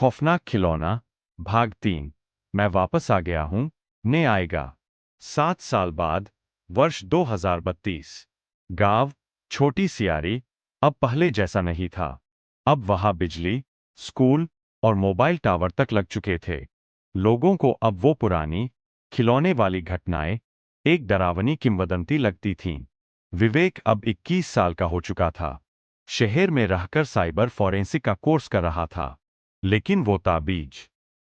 खौफनाक खिलौना भाग 3। मैं वापस आ गया हूं। ने आएगा 7 साल बाद, वर्ष 2032। गांव छोटी सियारी अब पहले जैसा नहीं था। अब वहां बिजली, स्कूल और मोबाइल टावर तक लग चुके थे। लोगों को अब वो पुरानी खिलौने वाली घटनाएं एक डरावनी किंवदंती लगती थीं। विवेक अब 21 साल का हो चुका था। शहर में रहकर साइबर फॉरेंसिक का कोर्स कर रहा था। लेकिन वो ताबीज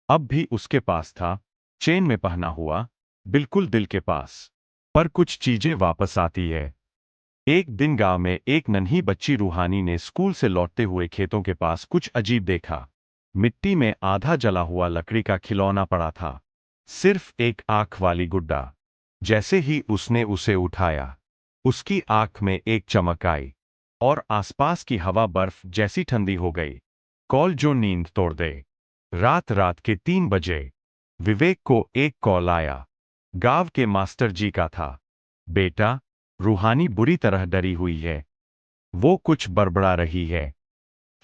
अब भी उसके पास था, चेन में पहना हुआ, बिल्कुल दिल के पास। पर कुछ चीजें वापस आती है। एक दिन गांव में एक नन्ही बच्ची रूहानी ने स्कूल से लौटते हुए खेतों के पास कुछ अजीब देखा। मिट्टी में आधा जला हुआ लकड़ी का खिलौना पड़ा था, सिर्फ एक आंख वाली गुड्डा। जैसे ही उसने उसे उठाया, उसकी आंख में एक चमक आई और आसपास की हवा बर्फ जैसी ठंडी हो गई। कॉल जो नींद तोड़ दे। रात के 3 बजे विवेक को एक कॉल आया। गांव के मास्टर जी का था। बेटा, रूहानी बुरी तरह डरी हुई है। वो कुछ बड़बड़ा रही है।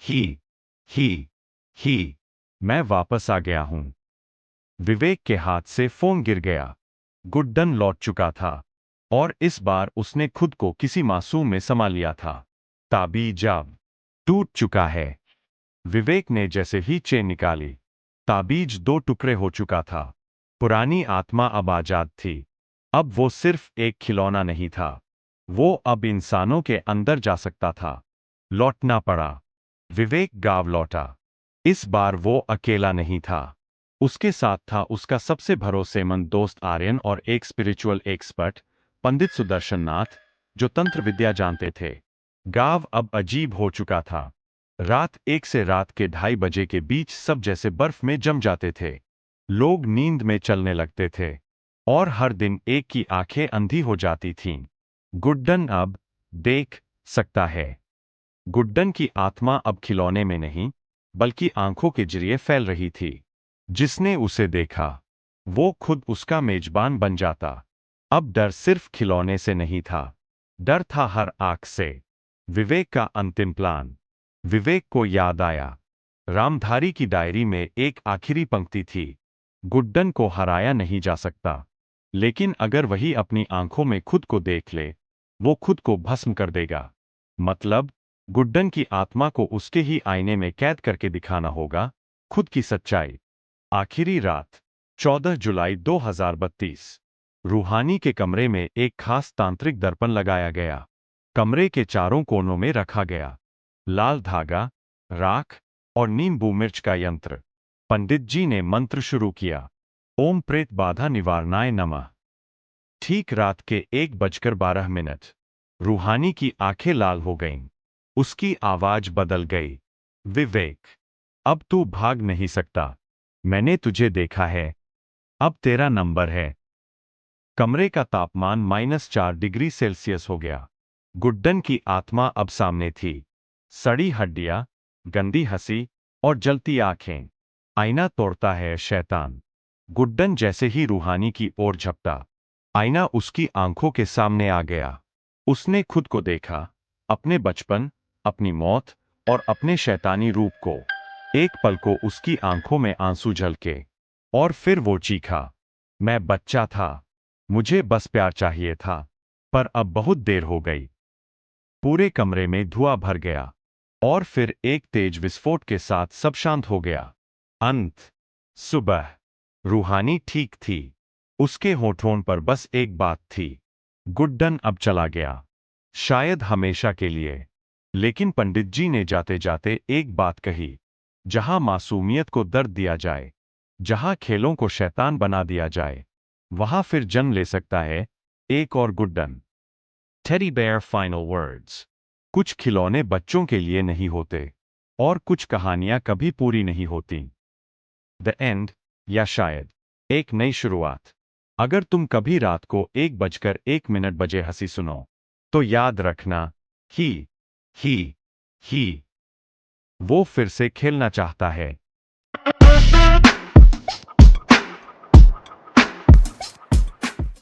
ही ही ही मैं वापस आ गया हूं। विवेक के हाथ से फोन गिर गया। गुड्डन लौट चुका था और इस बार उसने खुद को किसी मासूम में समा लिया था। ताबीज अब टूट चुका है। विवेक ने जैसे ही चेन निकाली, ताबीज 2 टुकड़े हो चुका था। पुरानी आत्मा अब आजाद थी। अब वो सिर्फ एक खिलौना नहीं था, वो अब इंसानों के अंदर जा सकता था। लौटना पड़ा। विवेक गांव लौटा। इस बार वो अकेला नहीं था। उसके साथ था उसका सबसे भरोसेमंद दोस्त आर्यन और एक स्पिरिचुअल एक्सपर्ट, पंडित सुदर्शन नाथ, जो तंत्र विद्या जानते थे। गांव अब अजीब हो चुका था। रात 1 से रात के 2:30 के बीच सब जैसे बर्फ में जम जाते थे। लोग नींद में चलने लगते थे और हर दिन एक की आंखें अंधी हो जाती थीं। गुड्डन अब देख सकता है। गुड्डन की आत्मा अब खिलौने में नहीं, बल्कि आंखों के जरिए फैल रही थी। जिसने उसे देखा, वो खुद उसका मेजबान बन जाता। अब डर सिर्फ खिलौने से नहीं था, डर था हर आंख से। विवेक का अंतिम प्लान। विवेक को याद आया। रामधारी की डायरी में एक आखिरी पंक्ति थी, गुड्डन को हराया नहीं जा सकता, लेकिन अगर वही अपनी आंखों में खुद को देख ले, वो खुद को भस्म कर देगा। मतलब, गुड्डन की आत्मा को उसके ही आईने में कैद करके दिखाना होगा खुद की सच्चाई। आखिरी रात 14 जुलाई 2032। रूहानी के कमरे में एक खास तांत्रिक दर्पण लगाया गया। कमरे के चारों कोनों में रखा गया लाल धागा, राख और नींबू मिर्च का यंत्र। पंडित जी ने मंत्र शुरू किया, ओम प्रेत बाधा निवारणाय नमः। ठीक रात के 1:12 रूहानी की आंखें लाल हो गईं। उसकी आवाज बदल गई। विवेक, अब तू भाग नहीं सकता। मैंने तुझे देखा है। अब तेरा नंबर है। कमरे का तापमान -4 डिग्री सेल्सियस हो गया। गुड्डन की आत्मा अब सामने थी। सड़ी हड्डियां, गंदी हंसी और जलती आंखें। आईना तोड़ता है शैतान। गुड्डन जैसे ही रूहानी की ओर झपटा, आईना उसकी आंखों के सामने आ गया। उसने खुद को देखा, अपने बचपन, अपनी मौत और अपने शैतानी रूप को। एक पल को उसकी आंखों में आंसू झलके और फिर वो चीखा, मैं बच्चा था, मुझे बस प्यार चाहिए था। पर अब बहुत देर हो गई। पूरे कमरे में धुआं भर गया और फिर एक तेज विस्फोट के साथ सब शांत हो गया। अंत। सुबह। रूहानी ठीक थी। उसके होठों पर बस एक बात थी, गुड्डन अब चला गया, शायद हमेशा के लिए। लेकिन पंडित जी ने जाते जाते एक बात कही, जहां मासूमियत को दर्द दिया जाए, जहां खेलों को शैतान बना दिया जाए, वहां फिर जन्म ले सकता है एक और Guddan. Teddy bear final words. कुछ खिलौने बच्चों के लिए नहीं होते और कुछ कहानियां कभी पूरी नहीं होती। द एंड, या शायद एक नई शुरुआत। अगर तुम कभी रात को 1:01 हंसी सुनो, तो याद रखना, ही ही ही वो फिर से खेलना चाहता है।